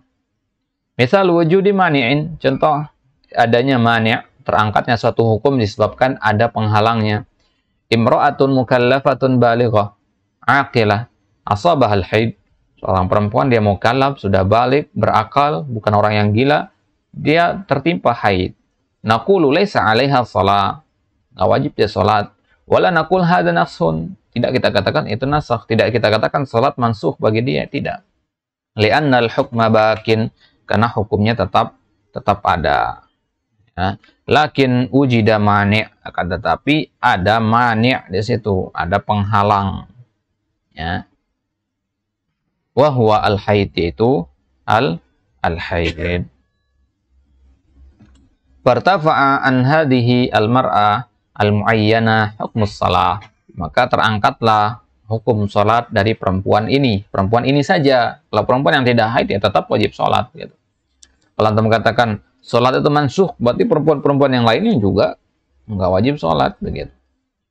Misal wujudi mani'in, contoh adanya mani', terangkatnya suatu hukum disebabkan ada penghalangnya. Imra'atun mukallafatun balighah, aqilah, asabahal haid. Seorang perempuan dia mukallaf, sudah balik, berakal, bukan orang yang gila, dia tertimpa haid. Naqulu laisa 'alaiha shalah. Enggak wajib dia salat. Wala naqul hadza nasun. Tidak kita katakan itu nasakh, tidak kita katakan salat mansukh bagi dia, tidak. Li'annal hukma bakin, karena hukumnya tetap ada. Ya. Lakin wujida mani', akan tetapi ada mani' di situ, ada penghalang. Ya. Wa huwa al-haid, itu al-haid. Fartafa'a an hadhihi al-mar'a al-muayyana hukmus shalah. Maka terangkatlah hukum salat dari perempuan ini. Perempuan ini saja. Kalau perempuan yang tidak haid ya tetap wajib salat gitu. Kalau antum katakan salat itu mansukh, berarti perempuan-perempuan yang lainnya juga enggak wajib salat begitu.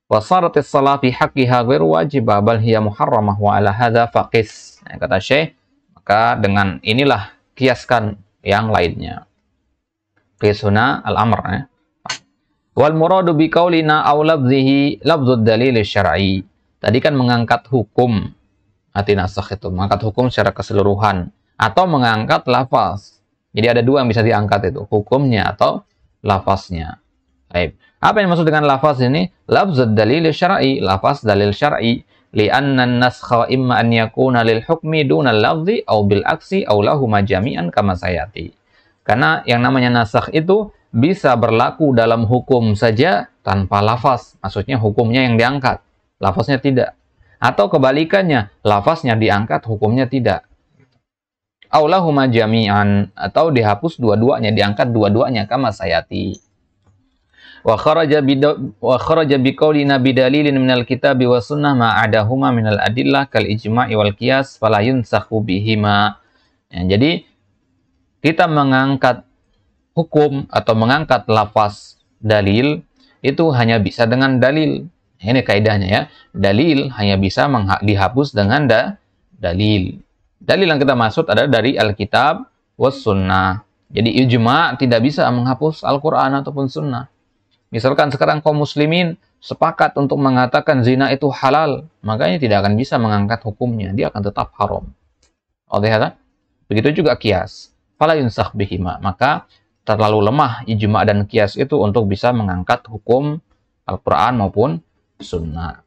Wa saratis shalah fi haqqiha ghairu wajibah bal hiya muharramah wa ala hadza faqis. Kata Syekh, maka dengan inilah kiaskan yang lainnya. Qisuna al-amr. Wal muradu bi qaulina aw lafzihi lafzud dalil syar'i. Tadi kan mengangkat hukum, arti nasakh itu, mengangkat hukum secara keseluruhan atau mengangkat lafaz. Jadi ada dua yang bisa diangkat itu, hukumnya atau lafaznya. Baik. Apa yang maksud dengan lafaz ini? Lafzud dalil syar'i, lafaz dalil syar'i. Li'anna an-naskha imma an yakuna lil hukmi duna al-lafzi aw bil aksi aw lahuma jami'an kama sayati. Karena yang namanya nasakh itu bisa berlaku dalam hukum saja tanpa lafaz. Maksudnya hukumnya yang diangkat, lafaznya tidak. Atau kebalikannya, lafaznya diangkat, hukumnya tidak. Aw lahuma jami'an, atau dihapus dua-duanya, diangkat dua-duanya kama sayati. Wa kharaja biqaulina bidalilin minal kitabi wa sunnah ma'adahuma minal adillah kal ijma'i wal qiyas fala yunsakhu bihima. Ya, jadi kita mengangkat hukum atau mengangkat lafaz dalil itu hanya bisa dengan dalil. Ini kaidahnya ya. Dalil hanya bisa dihapus dengan dalil. Dalil yang kita maksud adalah dari Alkitab was sunnah. Jadi ijma' tidak bisa menghapus Al-Quran ataupun sunnah. Misalkan sekarang kaum muslimin sepakat untuk mengatakan zina itu halal, makanya tidak akan bisa mengangkat hukumnya, dia akan tetap haram. Begitu juga qiyas. Fala yunsakh bihima, maka terlalu lemah ijma' dan qiyas itu untuk bisa mengangkat hukum Al-Quran maupun sunnah.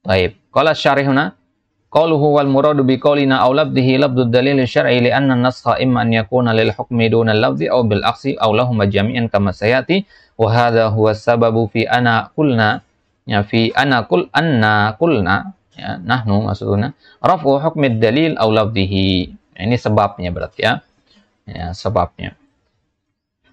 Baik, qala syarihuna qauluhu wal muradu bi qaulina aw labdihi labdud dalil syar'i li anna an-naskha imma an yakuna lil hukmi duna al-lafzi aw bil aksi aw lahum jami'an kama sayati. Wa hadha huwa sababu fi ana qulna, ya fi ana qulna, ya nahnu maksuduna rafu hukmi dalil aw lafdhihi. Ini sebabnya berarti ya. Ya, sebabnya.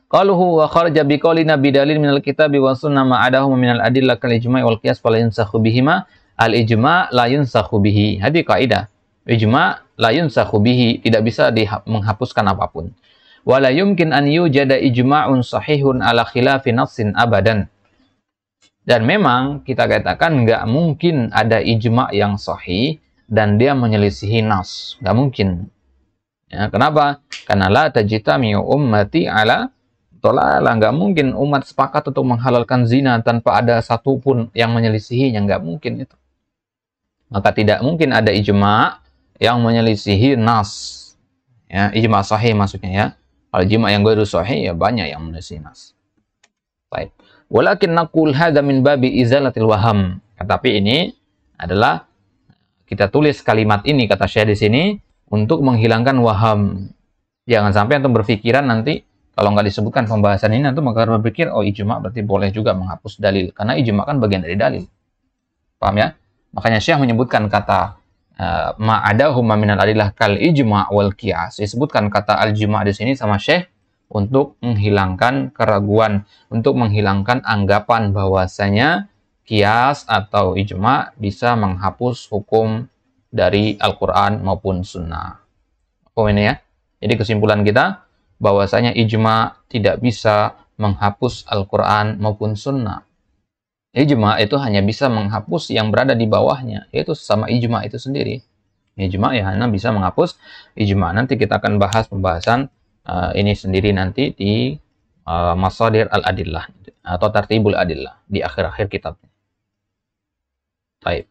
Qaluhu wa kharaja biqaulina bidalil minal kitabi wa sunnah ma adahu minal adillah kal ijma' wal qiyas fala yunsakhu bihima. Al ijma' la yunsakhu bihi. Hadi kaidah. Ijma' la yunsakhu bihi, tidak bisa menghapuskan apapun. Wa la yumkin an yujada ijma'un sahihun ala khilafi nassin abadan. Dan memang kita katakan nggak mungkin ada ijma' yang sahih dan dia menyelisihi nas. Nggak mungkin. Ya, kenapa? Karena la tajtami'u ummati ala dhalalah. Nggak mungkin umat sepakat untuk menghalalkan zina tanpa ada satupun yang menyelisihinya. Nggak mungkin itu. Maka tidak mungkin ada ijma' yang menyelisihi nas. Ya, ijma' sahih maksudnya ya. Kalau ijma' yang ghairu sahih ya banyak yang menyelisihi nas. Baik. Walakin naqul hadza min babi izalatil waham. Tetapi ini adalah kita tulis kalimat ini kata Syekh di sini untuk menghilangkan waham. Jangan sampai antum berpikiran nanti kalau nggak disebutkan pembahasan ini antum bakal berpikir oh ijma' berarti boleh juga menghapus dalil karena ijma' kan bagian dari dalil. Paham ya? Makanya Syekh menyebutkan kata ma'adahuma minal adillah kal ijma' wal qiyas. Disebutkan kata al-ijma' di sini sama Syekh untuk menghilangkan keraguan, untuk menghilangkan anggapan bahwasanya qiyas atau ijma' bisa menghapus hukum dari Al-Quran maupun Sunnah. Ini ya. Jadi kesimpulan kita bahwasanya ijma' tidak bisa menghapus Al-Quran maupun Sunnah. Ijma' itu hanya bisa menghapus yang berada di bawahnya, yaitu sama ijma' itu sendiri. Ijma' ya hanya bisa menghapus ijma'. Nanti kita akan bahas pembahasan ini sendiri nanti di Masadir al-Adillah atau Tartibul Adillah di akhir-akhir kitabnya. Baik.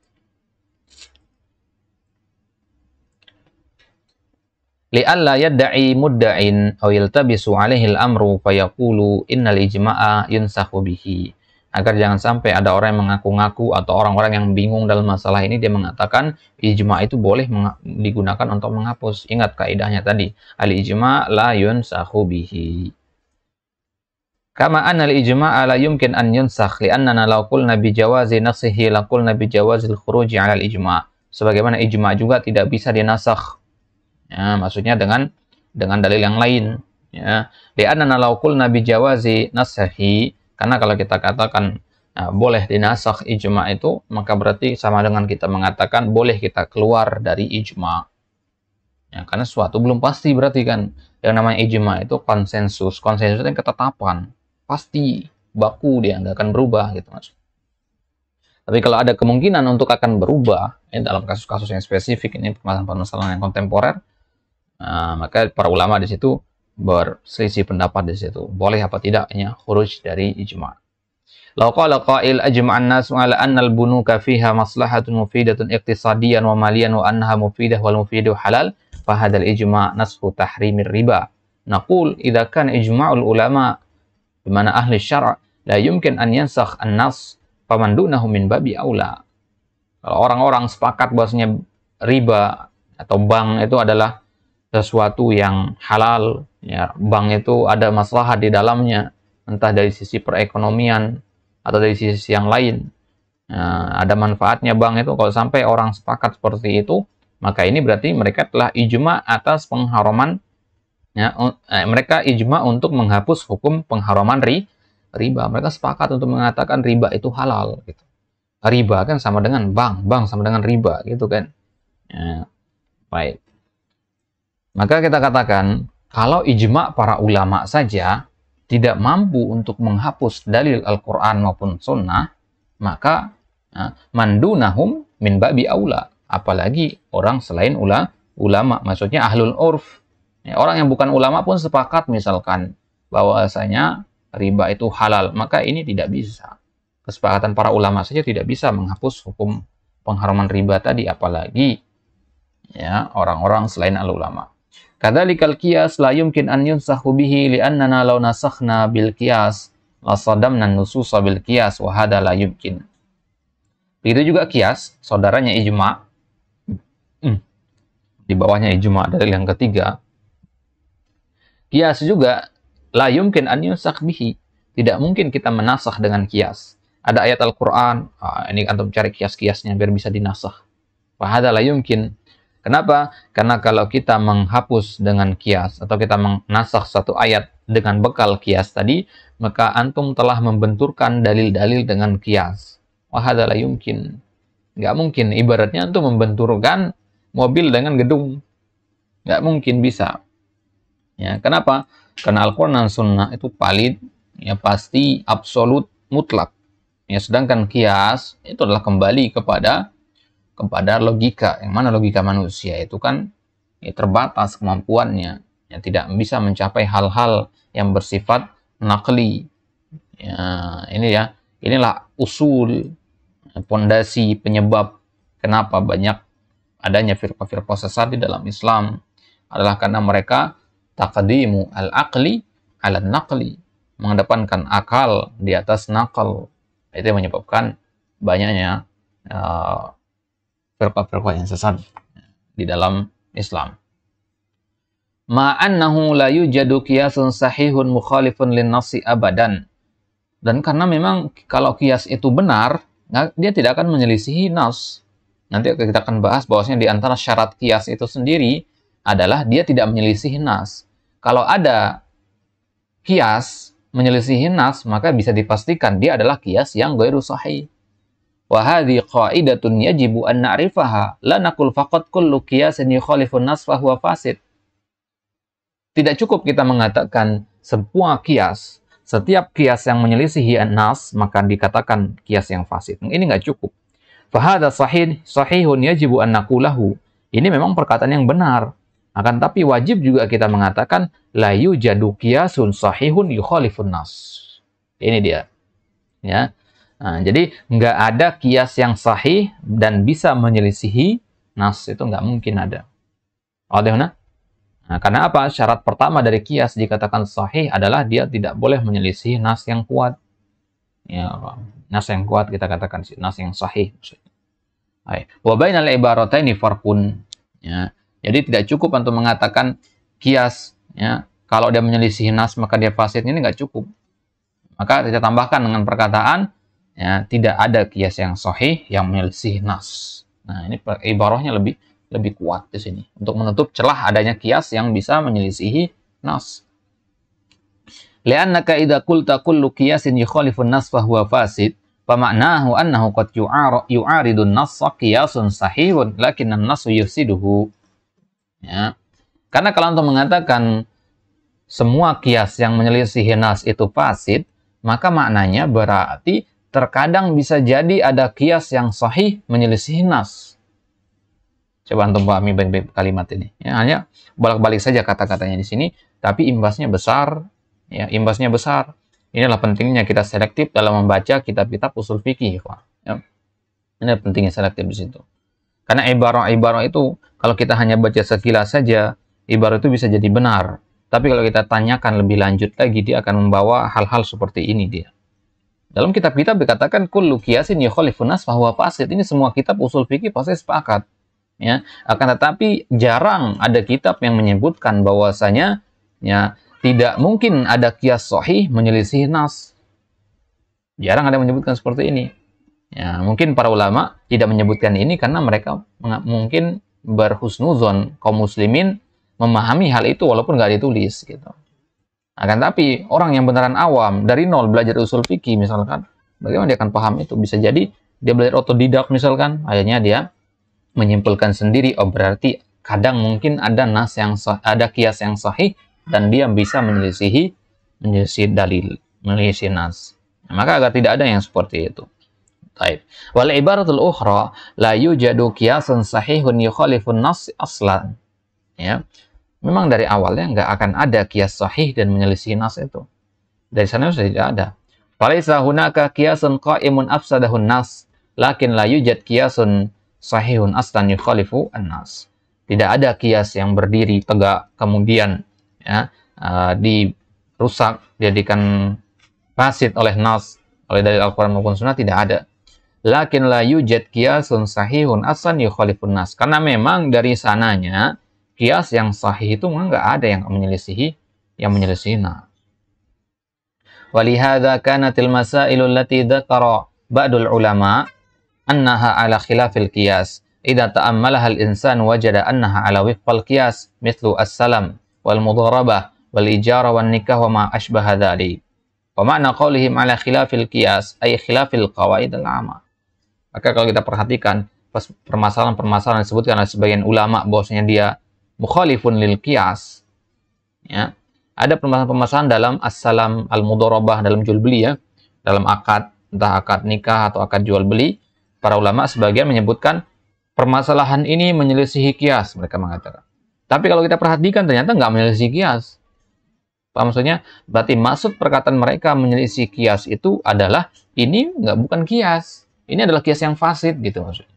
Li'alla yadda'i mudda'in aw yaltabisu 'alaihi al-amru fayaqulu innal ijma'a yunsakhu bihi. Agar jangan sampai ada orang yang mengaku-ngaku atau orang-orang yang bingung dalam masalah ini, dia mengatakan ijma' itu boleh digunakan untuk menghapus. Ingat kaidahnya tadi, al-ijma' la yunsakhu bihi. Kama anna al-ijma' la yumkin an yunsakh li'annana law qulna bi jawazi nassihi la qulna bi jawazil khuruji 'ala al-ijma'. Sebagaimana ijma' juga tidak bisa dinasakh. Ya, maksudnya dengan dalil yang lain, ya. Li'annana law qulna bi jawazi nassihi, karena kalau kita katakan boleh dinasakh ijma' itu, maka berarti sama dengan kita mengatakan boleh kita keluar dari ijma'. Ya, karena sesuatu belum pasti berarti kan. Yang namanya ijma' itu konsensus. Konsensus itu ketetapan. Pasti, baku dia, nggak akan berubah gitu mas. Tapi kalau ada kemungkinan untuk akan berubah, dalam kasus-kasus yang spesifik, ini permasalahan yang kontemporer, maka para ulama di situ berselisih pendapat di situ. Boleh apa tidaknya khuruj dari ijma'. Law qala qail ajma'an nas 'ala anna al-bunuka fiha maslahatun mufidatun iqtisadiyan wa maliyan wa annaha mufidah wal mufidu halal, fa hadzal ijma' nasfu tahrimir riba. Naqul idza kana ijma'ul ulama di mana ahli syara' la yumkin an yansakh an-nas faman dunahu min babi aula. Kalau orang-orang sepakat bahwasanya riba atau bank itu adalah sesuatu yang halal, ya, bank itu ada maslahat di dalamnya, entah dari sisi perekonomian atau dari sisi yang lain. Ada manfaatnya bank itu. Kalau sampai orang sepakat seperti itu, maka ini berarti mereka telah ijma' atas pengharaman, ya, mereka ijma' untuk menghapus hukum pengharaman riba. Mereka sepakat untuk mengatakan riba itu halal gitu. Riba kan sama dengan bank sama dengan riba gitu kan. Ya, baik. Maka kita katakan kalau ijma' para ulama saja tidak mampu untuk menghapus dalil Al-Quran maupun Sunnah, maka mandunahum min babi aula. Apalagi orang selain ulama, maksudnya ahlul urf. Ya, orang yang bukan ulama pun sepakat misalkan bahwasanya riba itu halal, maka ini tidak bisa. Kesepakatan para ulama saja tidak bisa menghapus hukum pengharaman riba tadi, apalagi ya orang-orang selain al-ulama. Kadzalikal qiyas la yumkin an yunsakhu bihi li'annana law nasakhna bil qiyas la sadamna nususa bil qiyas wa hadza la yumkin. Begitu juga qiyas, saudaranya ijma'. Di bawahnya ijma' dalil yang ketiga. Qiyas juga la yumkin an yunsakh bihi. Tidak mungkin kita menasakh dengan qiyas. Ada ayat Al-Qur'an, ini antum cari qiyas-qiyasnya biar bisa dinasakh. Wa hadza la yumkin. Kenapa? Karena kalau kita menghapus dengan kias atau kita menasakh satu ayat dengan bekal kias tadi, maka antum telah membenturkan dalil-dalil dengan kias. Wa hadza la yumkin. Nggak mungkin. Ibaratnya antum membenturkan mobil dengan gedung. Nggak mungkin bisa. Ya, kenapa? Karena Al-Quran dan Sunnah itu valid, ya pasti, absolut, mutlak. Ya, sedangkan kias itu adalah kembali kepada logika. Yang mana logika manusia itu kan ya, terbatas kemampuannya. Ya, tidak bisa mencapai hal-hal yang bersifat naqli. Ya, inilah usul, pondasi, penyebab kenapa banyak adanya firqah-firqah sesat di dalam Islam adalah karena mereka taqdimu al-aqli ala naqli, mengedepankan akal di atas nakal. Itu yang menyebabkan banyaknya firqah-firqah yang sesat di dalam Islam. Ma'annahu la yujadu qiyasun sahihun mukhalifun lin-nassi abadan. Dan karena memang kalau kias itu benar, dia tidak akan menyelisihi nas. Nanti kita akan bahas bahwasanya di antara syarat kias itu sendiri adalah dia tidak menyelisihi nas. Kalau ada kias menyelisihi nas, maka bisa dipastikan dia adalah kias yang ghairu sahih. Wa hadhi qaidatun yajibu an na'rifaha, la naqul faqat kullu qiyasin yukhalifun nas fa huwa fasid. Tidak cukup kita mengatakan semua kias, setiap kias yang menyelisihi nas, maka dikatakan kias yang fasid. Ini nggak cukup. Fa hadza sahihun yajibu an naqulahu. Ini memang perkataan yang benar. Akan tapi wajib juga kita mengatakan la yujadu qiyasun sahihun yukhalifun nas. Ini dia. Ya. Nah, jadi nggak ada kias yang sahih dan bisa menyelisihi nas, itu nggak mungkin ada. Nah, karena apa? Syarat pertama dari kias dikatakan sahih adalah dia tidak boleh menyelisihi nas yang kuat. Ya, nas yang kuat kita katakan nas yang sahih. Wa bainal ibarataini farqun. Ya. Jadi tidak cukup untuk mengatakan kias, ya, kalau dia menyelisih nas maka dia fasid, ini nggak cukup. Maka kita tambahkan dengan perkataan, ya, tidak ada kias yang sahih yang menyelisih nas. Nah, ini ibarahnya lebih kuat di sini untuk menutup celah adanya kias yang bisa menyelisihi nas. Li'annaka idza qulta kullu qiyasin yukhalifun nas fa huwa fasid, fa ma'nahu annahu qad yu'aridu an-nass qiyasun sahihun lakin an-nass yufsiduhu. Ya. Karena kalau untuk mengatakan semua kias yang menyelisihi nas itu fasid, maka maknanya berarti terkadang bisa jadi ada kias yang sahih menyelisihi nas. Coba antum pahami baik-baik kalimat ini. Ya, hanya bolak-balik saja kata-katanya di sini, tapi imbasnya besar. Ya, imbasnya besar. Inilah pentingnya kita selektif dalam membaca kitab-kitab usul fikih. Ya. Ini pentingnya selektif di situ. Karena ibarah-ibarah itu, kalau kita hanya baca sekilas saja, ibarah itu bisa jadi benar. Tapi kalau kita tanyakan lebih lanjut lagi, dia akan membawa hal-hal seperti ini dia. Dalam kitab-kitab dikatakan, kullu qiyasin yukhalifun nas fa huwa fasid. Ini semua kitab usul fikih pasti sepakat. Ya. Akan tetapi jarang ada kitab yang menyebutkan bahwasanya ya, tidak mungkin ada qiyas sahih menyelisih nas. Jarang ada yang menyebutkan seperti ini. Ya, mungkin para ulama tidak menyebutkan ini karena mereka mungkin berhusnuzon kaum muslimin memahami hal itu walaupun nggak ditulis gitu. Akan tapi orang yang beneran awam dari nol belajar usul fikih misalkan, bagaimana dia akan paham itu? Bisa jadi dia belajar otodidak misalkan, akhirnya dia menyimpulkan sendiri, oh berarti kadang mungkin ada ada kias yang sahih dan dia bisa menyelisihi dalil, menyelisihi nas. Nah, maka agar tidak ada yang seperti itu. Baik. Wal ibaratul ukhra la yujadu qiyasun sahihun yukhalifun nas aslan. Ya. Memang dari awalnya nggak akan ada qiyas sahih dan menyelisih nas itu. Dari sana sudah tidak ada. Falaisa hunaka qiyasun qa'imun afsadahun nas, lakin la yujad qiyasun sahihun aslan yukhalifu an-nas. Tidak ada qiyas yang berdiri tegak kemudian ya dirusak, dijadikan fasid oleh nas, oleh dalil Al-Qur'an maupun Sunnah, tidak ada. Lakin la yujad qiyasun sahihun aslan yukhalifun nas. Karena memang dari sananya qiyas yang sahih itu memang nggak ada yang menyelisihi nas. Walihadza kanatil masailu allati dzakara ba'dul ulama annaha ala khilafil qiyas idza ta'ammalaha al-insan wajada annaha ala wifqal qiyas mithlu as-salam wal mudharabah wal ijara wan nikah wa ma ashbaha dzalik. Wa ma'na qaulihim ala khilafil qiyas ay khilafil qawaid al-'amah. Maka kalau kita perhatikan permasalahan-permasalahan disebutkan oleh sebagian ulama bahwasanya dia mukhalifun lil qiyas, ya. Ada permasalahan-permasalahan dalam as-salam, al-mudharabah, dalam jual beli, ya, dalam akad, entah akad nikah atau akad jual beli. Para ulama sebagian menyebutkan permasalahan ini menyelisihi qiyas, mereka mengatakan. Tapi kalau kita perhatikan ternyata nggak menyelisihi qiyas. Apa maksudnya? Berarti maksud perkataan mereka menyelisihi qiyas itu adalah ini bukan qiyas. Ini adalah qiyas yang fasid gitu maksudnya.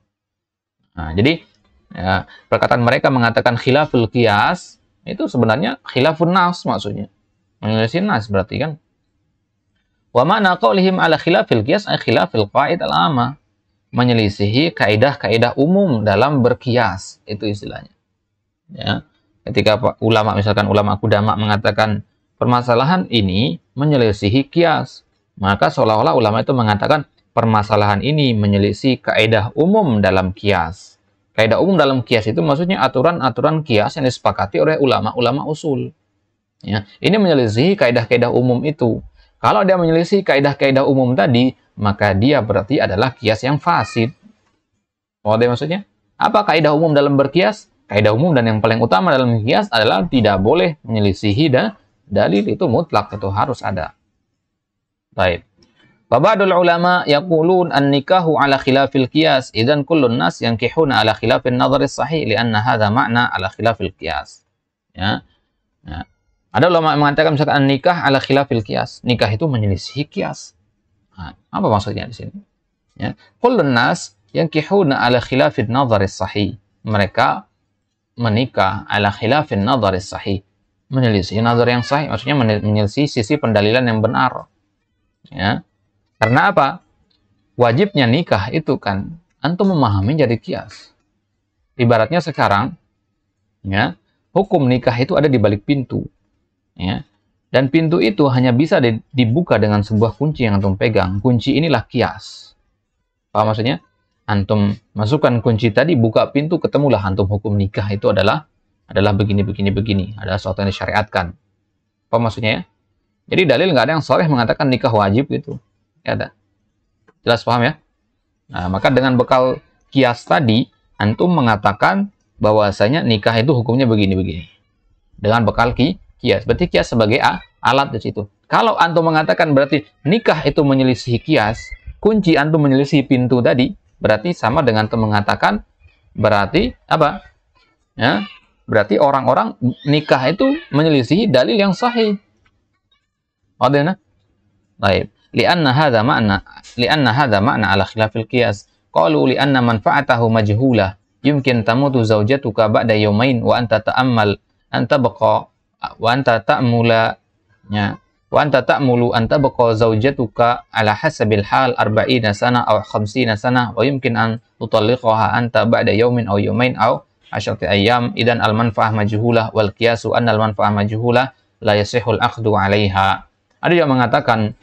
Nah, jadi ya, perkataan mereka mengatakan khilaful qiyas itu sebenarnya khilafun nas maksudnya. Menyelisih nas berarti kan. Wa ma'na qaulihim ala khilafil qiyas ay khilafil qaid al-'amah. Menyelisihi kaidah-kaidah umum dalam berkias, itu istilahnya. Ya. Ketika ulama misalkan ulama qudama mengatakan permasalahan ini menyelisihi qiyas, maka seolah-olah ulama itu mengatakan permasalahan ini menyelisih kaidah umum dalam qiyas. Kaidah umum dalam qiyas itu maksudnya aturan-aturan qiyas yang disepakati oleh ulama-ulama usul. Ya, ini menyelisihi kaidah-kaidah umum itu. Kalau dia menyelisih kaidah-kaidah umum tadi, maka dia berarti adalah qiyas yang fasid. Maksudnya maksudnya? Apa kaidah umum dalam berqiyas? Kaidah umum dan yang paling utama dalam qiyas adalah tidak boleh menyelisihi dalil, itu mutlak, itu harus ada. Baik. Babadul ulama yaqulun an-nikahu ala khilafil qiyas, idzan kullun nas yankihuna ala khilafin nadhar as-sahih li'anna hadha ma'na ala khilafil qiyas. Ya. Ya. Ada ulama yang mengatakan misalkan nikah ala khilafil qiyas, nikah itu menyelisihi qiyas. Nah, apa maksudnya di sini? Ya, kullun nas yankihuna ala khilafin nadhar as-sahih. Mereka menikah ala khilafin nadhar as-sahih, menyelisih nazar yang sahih, maksudnya menyelisih sisi pendalilan yang benar. Ya. Karena apa? Wajibnya nikah itu kan antum memahami jadi qiyas. Ibaratnya sekarang, ya, hukum nikah itu ada di balik pintu. Ya. Dan pintu itu hanya bisa dibuka dengan sebuah kunci yang antum pegang. Kunci inilah qiyas. Paham maksudnya? Antum masukkan kunci tadi, buka pintu, ketemulah antum hukum nikah itu adalah begini, adalah sesuatu yang disyariatkan. Apa maksudnya ya? Jadi dalil nggak ada yang sharih mengatakan nikah wajib gitu. Ya ada. Jelas paham ya? Nah, maka dengan bekal qiyas tadi, antum mengatakan bahwasanya nikah itu hukumnya begini. Dengan bekal qiyas. Berarti qiyas sebagai alat di situ. Kalau antum mengatakan berarti nikah itu menyelisihi qiyas, kunci antum menyelisihi pintu tadi, berarti sama dengan antum mengatakan berarti apa? Ya, berarti orang-orang nikah itu menyelisihi dalil yang sahih. Adena? Baik. Lianna hadza ma'na ala khilafil qiyas. Qalu lianna manfa'atahu majhulah. Yumkin tamutu zawjatuka ba'da yawmain wa anta ta'ammal anta baqa wa anta ta'mula ya wa anta ta'mulu anta baqa zawjatuka ala hasabil hal 40 sana aw 50 sana wa yumkin an tutalliqaha anta ba'da yawmin aw yawmain aw 10 ayyam idan al manfa'ah majhulah wal qiyasu anna al manfa'ah majhulah la yasihul aqdu 'alaiha. Ada yang mengatakan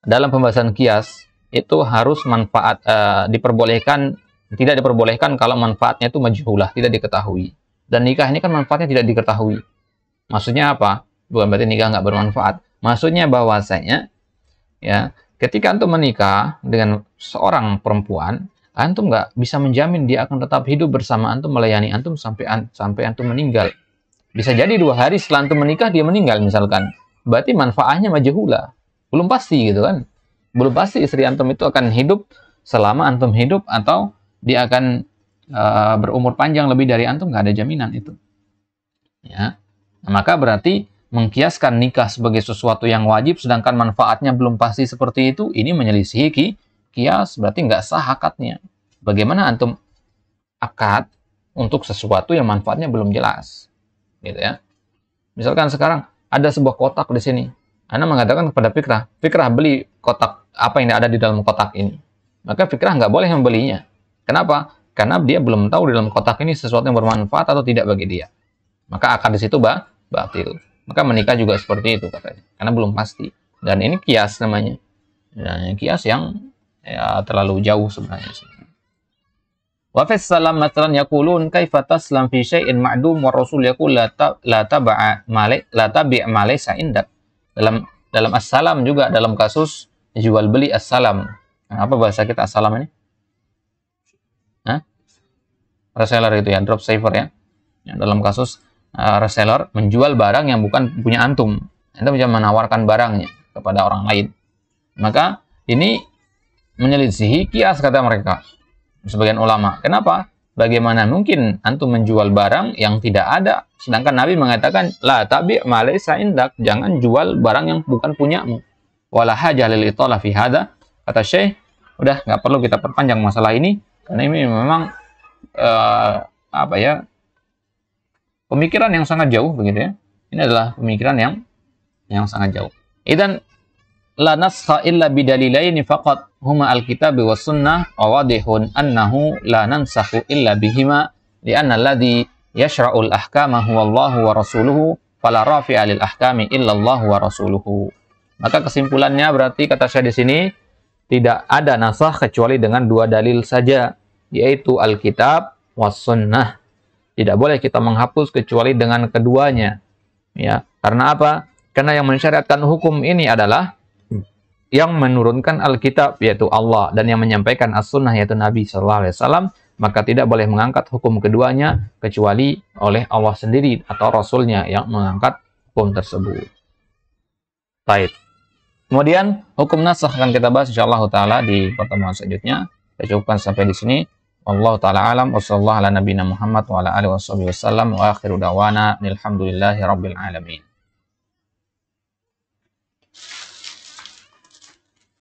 dalam pembahasan qiyas itu harus manfaat tidak diperbolehkan kalau manfaatnya itu majhulah, tidak diketahui. Dan nikah ini kan manfaatnya tidak diketahui. Maksudnya apa? Bukan berarti nikah nggak bermanfaat. Maksudnya bahwasanya ya, ketika antum menikah dengan seorang perempuan, antum nggak bisa menjamin dia akan tetap hidup bersama antum, melayani antum sampai antum meninggal. Bisa jadi 2 hari setelah antum menikah dia meninggal misalkan. Berarti manfaatnya majhulah. Belum pasti gitu kan. Belum pasti istri antum itu akan hidup selama antum hidup atau dia akan berumur panjang lebih dari antum, nggak ada jaminan itu. Ya. Nah, maka berarti mengkiaskan nikah sebagai sesuatu yang wajib sedangkan manfaatnya belum pasti seperti itu, ini menyelisihi qiyas, berarti nggak sah akadnya. Bagaimana antum akad untuk sesuatu yang manfaatnya belum jelas? Gitu ya. Misalkan sekarang ada sebuah kotak di sini. Anda mengatakan kepada Fikrah beli kotak apa yang ada di dalam kotak ini. Maka Fikrah nggak boleh membelinya. Kenapa? Karena dia belum tahu di dalam kotak ini sesuatu yang bermanfaat atau tidak bagi dia. Maka akad di situ batil. Maka menikah juga seperti itu katanya. Karena belum pasti. Dan ini qiyas namanya. Dan qiyas yang ya, terlalu jauh sebenarnya. Wa fis salam mathalan yaqulun kaifa taslam fi syai'in ma'dum wa rasul yaqul la tabi' ma laysa indak. Dalam as-salam juga dalam kasus jual beli as-salam. Apa bahasa kita as-salam ini? Hah? Reseller itu ya, dropshipper ya. Dalam kasus reseller menjual barang yang bukan punya antum. Antum bisa menawarkan barangnya kepada orang lain. Maka ini menyelisihi kias kata mereka. Sebagian ulama. Kenapa? Bagaimana mungkin antum menjual barang yang tidak ada? Sedangkan Nabi mengatakan, la tabi' ma laysa indak. Jangan jual barang yang bukan punyamu. Wala hajah lil itala fi hada. Kata Syekh, udah nggak perlu kita perpanjang masalah ini karena ini memang pemikiran yang sangat jauh begitu ya. Ini adalah pemikiran yang sangat jauh. Idzan la naskha illa bidalilaini faqat huma alkitab was sunnah wa wadihun annahu la nansakhu illa bihima li'anna alladhi yashra'ul ahkama huwa Allahu wa rasuluhu fala rafi'a lil ahkami illa Allahu wa rasuluhu. Maka kesimpulannya berarti kata saya di sini tidak ada nasakh kecuali dengan dua dalil saja, yaitu alkitab was sunnah. Tidak boleh kita menghapus kecuali dengan keduanya. Ya, karena apa? Karena yang mensyariatkan hukum ini adalah yang menurunkan Alkitab, yaitu Allah, dan yang menyampaikan As-Sunnah, yaitu Nabi SAW, maka tidak boleh mengangkat hukum keduanya, kecuali oleh Allah sendiri, atau Rasulnya yang mengangkat hukum tersebut. Baik. Kemudian, hukum nasakh akan kita bahas insyaAllah ta'ala di pertemuan selanjutnya. Saya cukupkan sampai di sini. Wallahu ta'ala alam, wa sallallahu ala nabiyina Muhammad, wa ala alihi wa sahbihi wa sallam, wa akhiru dawana, alhamdulillahi rabbil alamin.